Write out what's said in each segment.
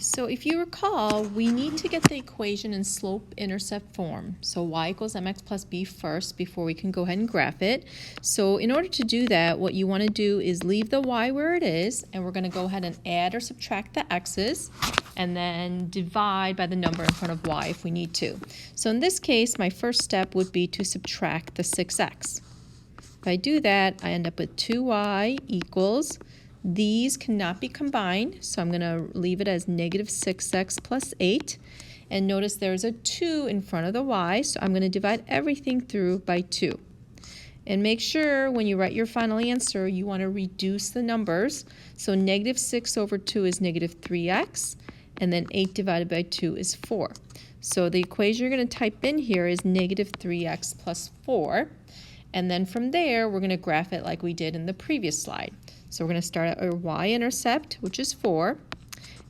So if you recall, we need to get the equation in slope-intercept form. So y equals mx plus b first before we can go ahead and graph it. So in order to do that, what you want to do is leave the y where it is, and we're going to go ahead and add or subtract the x's, and then divide by the number in front of y if we need to. So in this case, my first step would be to subtract the 6x. If I do that, I end up with 2y equals, these cannot be combined, so I'm going to leave it as negative 6x plus 8. And notice there's a 2 in front of the y, so I'm going to divide everything through by 2. And make sure when you write your final answer, you want to reduce the numbers. So negative 6 over 2 is negative 3x, and then 8 divided by 2 is 4. So the equation you're going to type in here is negative 3x plus 4. And then from there, we're going to graph it like we did in the previous slide. So we're going to start at our y-intercept, which is 4.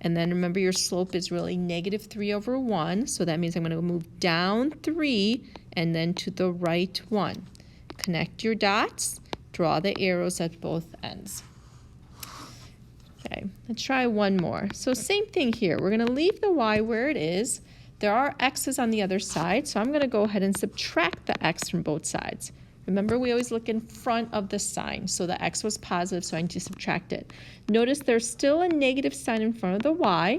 And then remember your slope is really negative 3 over 1. So that means I'm going to move down 3 and then to the right 1. Connect your dots. Draw the arrows at both ends. Okay, let's try one more. So same thing here. We're going to leave the y where it is. There are x's on the other side, so I'm going to go ahead and subtract the x from both sides. Remember, we always look in front of the sign. So the x was positive, so I need to subtract it. Notice there's still a negative sign in front of the y.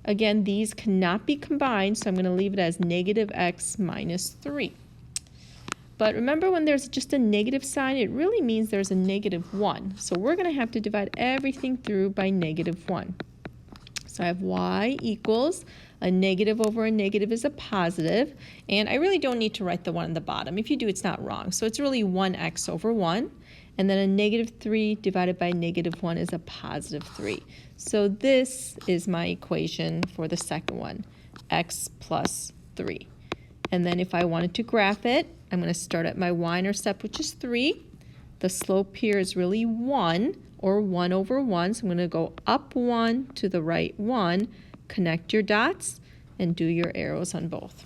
Again, these cannot be combined, so I'm going to leave it as negative x minus 3. But remember, when there's just a negative sign, it really means there's a negative 1. So we're going to have to divide everything through by negative 1. So I have y equals, a negative over a negative is a positive, and I really don't need to write the 1 on the bottom. If you do, it's not wrong. So it's really 1x over 1, and then a negative 3 divided by negative 1 is a positive 3. So this is my equation for the second one, x plus 3. And then if I wanted to graph it, I'm going to start at my y-intercept, which is 3. The slope here is really 1, or 1 over 1, so I'm going to go up 1 to the right 1, connect your dots, and do your arrows on both.